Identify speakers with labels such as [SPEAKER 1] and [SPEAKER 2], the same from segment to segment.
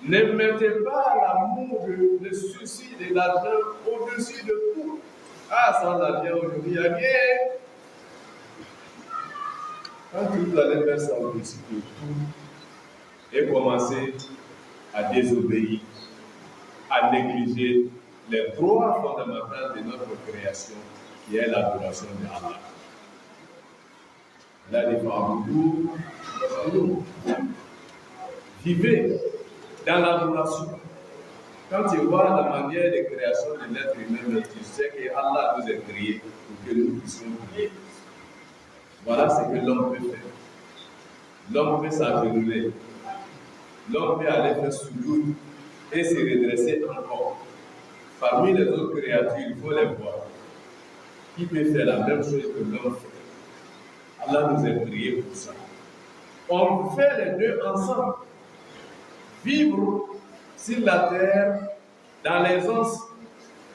[SPEAKER 1] Ne mettez pas l'amour, le souci de l'argent au-dessus de tout. Ah, sans l'argent, aujourd'hui, il n'y a rien. Quand vous allez faire ça au-dessus de tout et commencer à désobéir, à négliger les droits fondamentaux de notre création, qui est l'adoration de Allah. Là, les femmes, vivez dans l'adoration. Quand tu vois la manière de création de l'être humain, tu sais que Allah nous a créés pour que nous puissions prier. Voilà ce que l'homme peut faire. L'homme peut s'agenouiller. L'homme peut aller faire soudoud et se redresser encore. Parmi les autres créatures, il faut les voir. Qui peut faire la même chose que l'homme fait? Allah nous a créés pour ça. On fait les deux ensemble. Vivre sur la terre, dans l'aisance,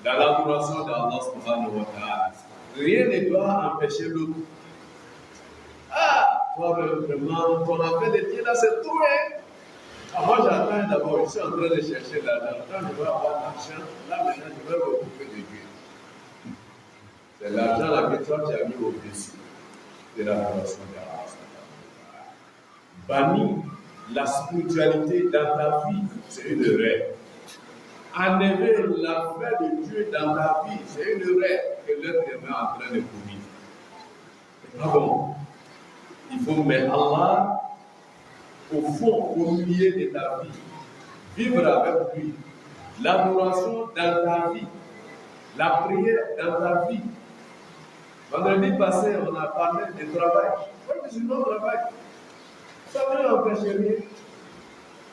[SPEAKER 1] dans l'adoration d'Allah subhanahu wa ta'ala. Rien ne doit empêcher l'autre. Ah, toi vraiment, ton affaire de Dieu là, c'est tout, hein? Ah, moi j'attends d'abord, je suis en train de chercher l'argent. Quand je vais avoir l'argent, là maintenant je vais m'occuper de Dieu. C'est l'argent là que toi tu as mis au-dessus de l'adoration d'Allah. Bannir la spiritualité dans ta vie, c'est une erreur. Enlever l'affaire de Dieu dans ta vie, c'est une erreur que l'être humain est en train de commettre. C'est pas bon. Il faut mettre Allah au fond, au milieu de ta vie. Vivre avec lui. L'adoration dans ta vie. La prière dans ta vie. Vendredi passé, on a parlé de travail. Moi, je suis non travail. Ça ne m'empêche rien.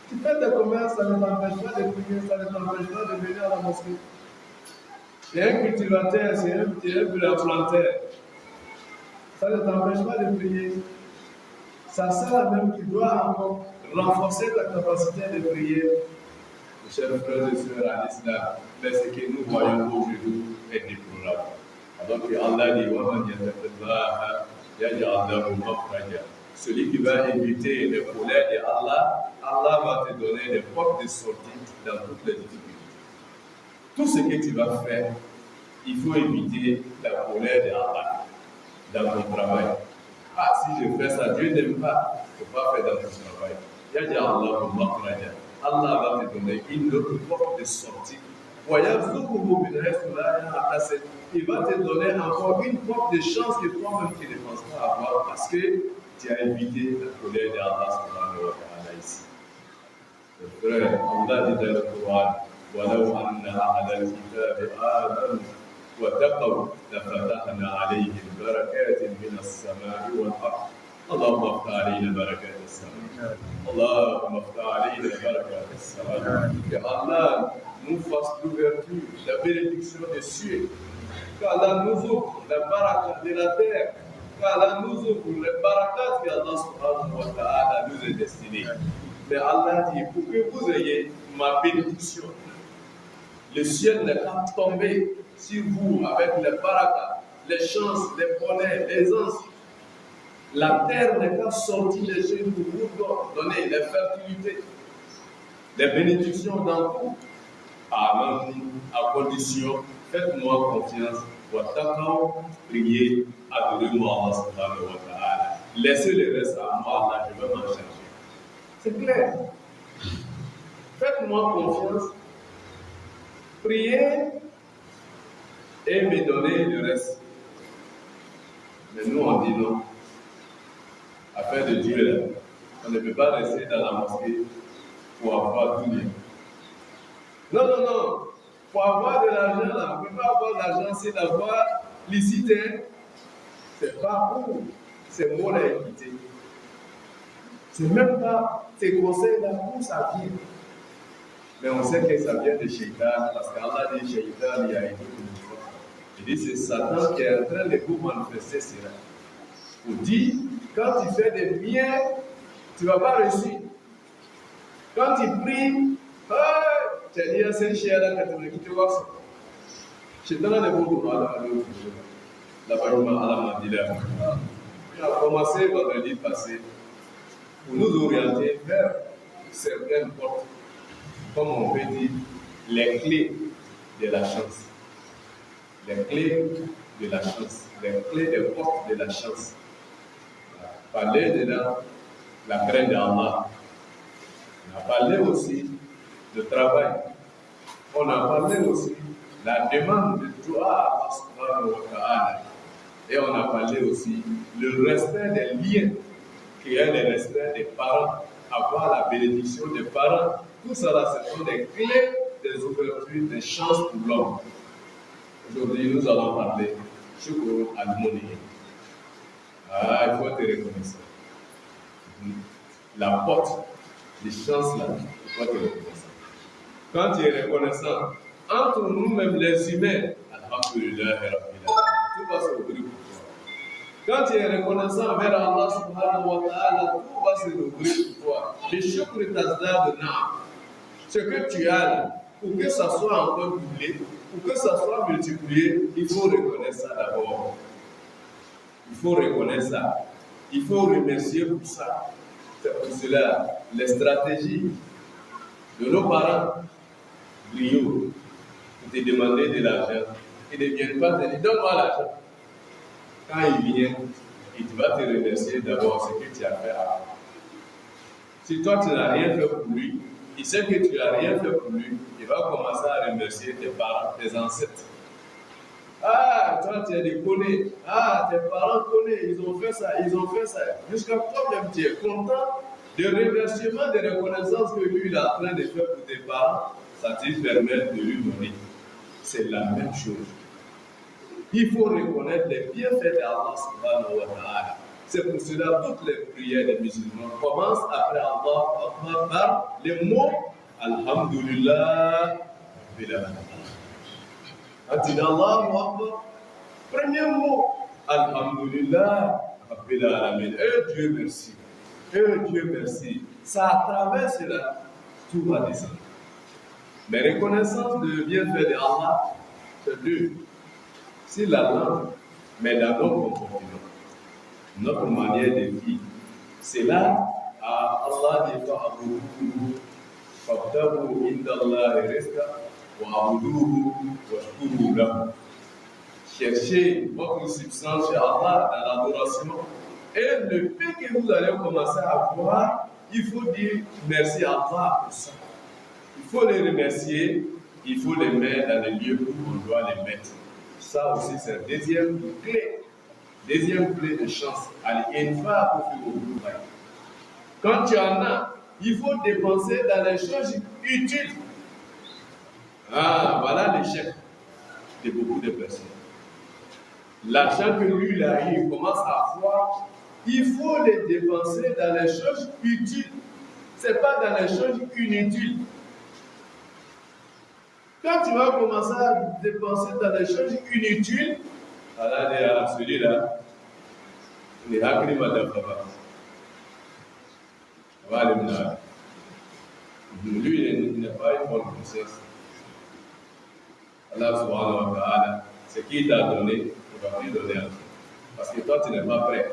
[SPEAKER 1] Tu fais des commerces, ça ne t'empêche pas de prier, ça ne t'empêche pas de venir à la mosquée. C'est un cultivateur, c'est un planteur. Ça ne t'empêche pas de prier. Ça sert même, tu dois encore renforcer ta capacité de prier. Mes chers frères et sœurs à l'islam, mais ce que nous voyons aujourd'hui est déplorable. Alors que Allah dit, celui qui va éviter les colères de Allah, Allah va te donner des portes de sortie dans toutes les difficultés. Tout ce que tu vas faire, il faut éviter la colère de Allah dans ton travail. Ah, si je fais ça, Dieu n'aime pas, il ne faut pas faire dans ton travail. Allah va te donner une autre porte de sortie. Il va te donner encore une porte de chance que toi-même tu ne penses pas avoir parce que tu as évité la colère d'Allah subhanahu wa ta'ala ici. Frère, Allah dit dans le Coran, وَلَوْ أَنَّ أَهْلَ الْكِتَابِ آمَنُوا وَاتَّقَوْا لَفَتَحْنَا عَلَيْهِمْ بَرَكَاتٍ مِنَ السَّمَاءِ وَالْأَرْضِ اللهم افتح علينا بركات السماء. اللهم افتح علينا بركات السماء. Que Allah nous fasse l'ouverture, la bénédiction des cieux. Qu'Allah nous ouvre les barakas de la terre. Qu'Allah nous ouvre les barakas que Allah subhanahu wa ta'ala nous est destiné. Mais Allah dit, pour que vous ayez ma bénédiction, le ciel n'est pas tombé sur vous avec les barakas, les chances, les bonheurs, les anses. La terre n'est pas sortie de chez nous pour vous donner les fertilités, les bénédictions dans tout. À condition, faites-moi confiance, priez, adorez-moi Allah subhanahu wa ta'ala. Laissez le reste à moi, Allah, je vais m'en charger. C'est clair. Faites-moi confiance, priez et me donnez le reste. Mais nous, on dit non. Affaire de Dieu, là, on ne peut pas rester dans la mosquée pour avoir tout bien. Non. Pour avoir de l'argent, là, on ne peut pas avoir de l'argent sans avoir licité. C'est pas pour. C'est moi la équité. C'est même pas ces conseils-là où ça vient. Mais on sait que ça vient de Shaitan, parce qu'Allah dit Shaitan, il y a une fois. Il dit c'est Satan qui est en train de vous manifester cela. Pour dire, quand tu fais des biens, tu ne vas pas réussir. Quand tu pries, tu as dit à ce chien là, quand tu vois ça. Shaitan a des beaux droits là, là-bas, il a commencé vendredi passé pour nous orienter vers certaines portes. comme on peut dire, les clés de la chance. Les clés de la chance. Les clés des portes de la chance. Parler dedans la crainte d'Allah. On a parlé aussi de travail. On a parlé aussi de la demande de dua à Allah subhanahu wa ta'ala. Et on a parlé aussi le respect des liens, qui est le respect des parents, avoir la bénédiction des parents. Tout cela, ce sont des clés des ouvertures, des chances pour l'homme. Aujourd'hui, nous allons parler Shukru al-Muni. Il faut être reconnaissant. La porte des chances là, il faut être reconnaissant. Quand tu es reconnaissant, entre nous-mêmes les humains, alhamdulillah, tout va se ouvrir pour toi. Quand tu es reconnaissant envers Allah subhanahu wa ta'ala, tout va se ouvrir pour toi. Le shukr tazdad na'am. Ce que tu as là, pour que ça soit encore doublé, pour que ça soit multiplié, il faut reconnaître ça d'abord. Il faut reconnaître ça. Il faut remercier pour ça. C'est pour cela, les stratégies de nos parents brillent pour te demander de l'argent. Ils ne viennent pas te dire, donne-moi l'argent. Quand ils viennent, il va te remercier d'abord ce que tu as fait avant. Si toi tu n'as rien fait pour lui, il sait que tu n'as rien fait pour lui, il va commencer à remercier tes parents, tes ancêtres. Ah, toi tu es déconné. Ah, tes parents connaissent, ils ont fait ça, ils ont fait ça. Jusqu'à toi-même, tu es content de remerciement, de reconnaissance que lui il est en train de faire pour tes parents, ça te permet de lui donner. C'est la même chose. Il faut reconnaître les bienfaits d'Allah subhanahu wa ta'ala. C'est pour cela toutes les prières des musulmans commencent après Allah par les mots Alhamdulillah. Quand tu dis Allahu Akbar, premier mot Alhamdulillah. Et Dieu merci. Et Dieu merci. Ça à travers cela, tout va descendre. Mais reconnaissance de bienfaits d'Allah, c'est deux. C'est la langue, mais dans notre comportement, notre manière de vivre. C'est là, Allah dit Fa'buduhu indallahi rizqa wa abuduhu washkuru lahu. Cherchez votre substance chez Allah dans l'adoration. Et le peu que vous allez commencer à voir, il faut dire merci à Allah pour ça. Il faut les remercier, il faut les mettre dans les lieux où on doit les mettre. Ça aussi, c'est la deuxième clé de chance. Quand tu en as, il faut dépenser dans les choses utiles. Ah, voilà l'échec de beaucoup de personnes. L'argent que lui, il a eu, il commence à avoir, il faut les dépenser dans les choses utiles. Ce n'est pas dans les choses inutiles. Quand tu vas commencer à dépenser dans des choses inutiles, alors celui-là, il est hacké madame Baba. Lui, il n'a pas une bonne conscience. Allah subhanahu wa ta'ala, ce qu'il t'a donné, il va plus donner à toi. Parce que toi, tu n'es pas prêt.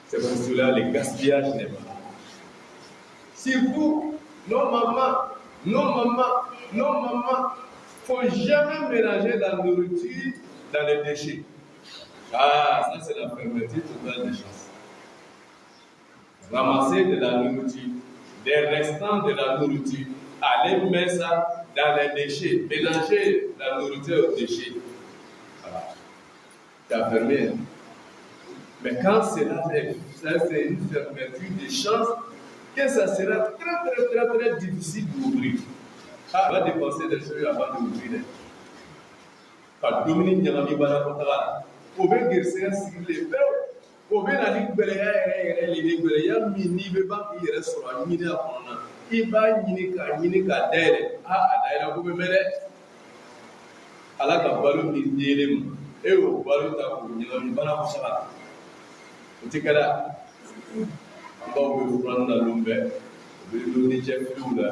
[SPEAKER 1] C'est pour cela le gaspillage n'est pas là. Surtout, nos mamans, il ne faut jamais mélanger la nourriture dans les déchets. Ah, ça c'est la fermeture totale des choses. Ramasser de la nourriture, des restants de la nourriture, aller mettre ça dans les déchets, mélanger la nourriture aux déchets. Voilà. Tu as fermé. Mais quand c'est là, ça c'est une fermeture des chances que ça sera très difficile d'ouvrir. Ah, va dépenser des choses avant d'ouvrir. Quand Dominique Nyamani Barakotala, au bien que c'est un sigle, au bien à l'Ibéria, mini beba qui reste sur la mine à Pona. Il va Yinika Dele, Adaira Boubemere, à la Kabalu Indilem, et au Baluta, Nyamani Barakotala. Utikada, on va vous prendre la lumbe, vous voulez dire Jeffrey là.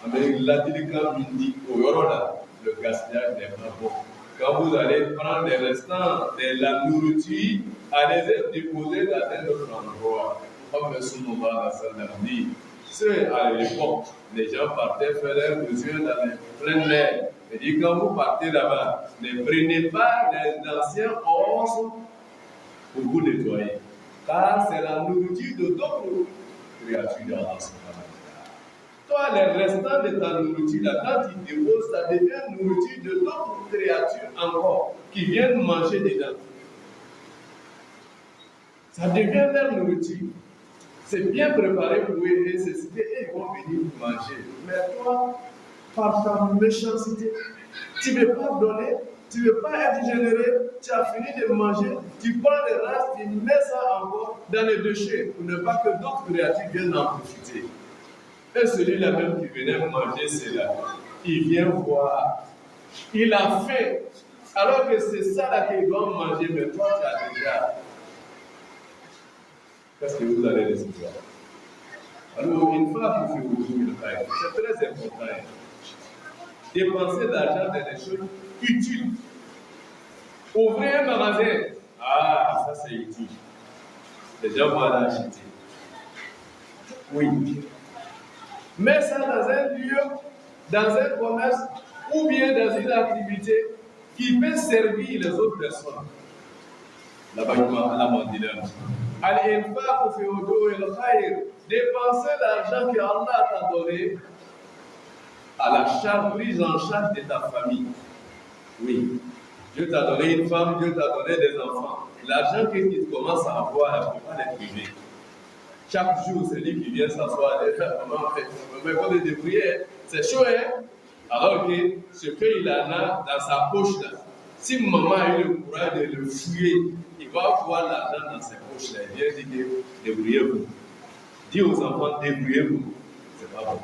[SPEAKER 1] Avec l'Atilica Mindi au Yoroda, le gaspillage n'est pas bon. Quand vous allez prendre les restants de la nourriture, allez les déposer dans un autre endroit. Comme le Soumouba Sallam dit, Ceux à l'époque, les gens partaient faire leurs besoins dans les plein air. Il dit, quand vous partez là-bas, ne prenez pas les anciens os pour vous nettoyer. Car c'est la nourriture de d'autres créatures d'Allah. Toi, les restants de ta nourriture, là, quand tu déposes, ça devient nourriture de d'autres créatures encore qui viennent manger dedans. Ça devient leur nourriture. C'est bien préparé pour eux et c'est ce qu'ils vont venir manger. Mais toi, par ta méchanceté, tu ne veux pas donner, tu ne veux pas être généreux, tu as fini de manger, tu prends le reste, tu mets ça encore dans les déchets pour ne pas que d'autres créatures viennent en profiter. Et celui-là même qui venait manger cela, il vient voir, il a faim, alors que c'est ça là qu'il doit manger, mais toi tu as déjà. Qu'est-ce que vous allez recevoir? Alors, une fois qu'il fait aujourd'hui le travail, c'est très important. Dépenser de l'argent dans des choses utiles. Ouvrir un magasin. Ah, ça c'est utile. Les gens vont aller acheter. Oui. Mets ça dans un lieu, dans un commerce, ou bien dans une activité qui peut servir les autres personnes. Là-bas, il va à la mandineur. Al-infaq fi wujuh al-khayr. Dépenser l'argent que Allah t'a donné à la charge, prise en charge de ta famille. Oui. Dieu t'a donné une femme, Dieu t'a donné des enfants. L'argent que tu commences à avoir, tu ne peux pas les priver. Chaque jour, c'est lui qui vient s'asseoir et faire comment des prières. C'est chaud, hein? Alors que ce qu'il en a dans sa poche, là, si maman a eu le courage de le fouiller, il va voir l'argent dans ses poches, là. Il vient dire, débrouillez-vous. Dis aux enfants, débrouillez-vous. C'est pas bon.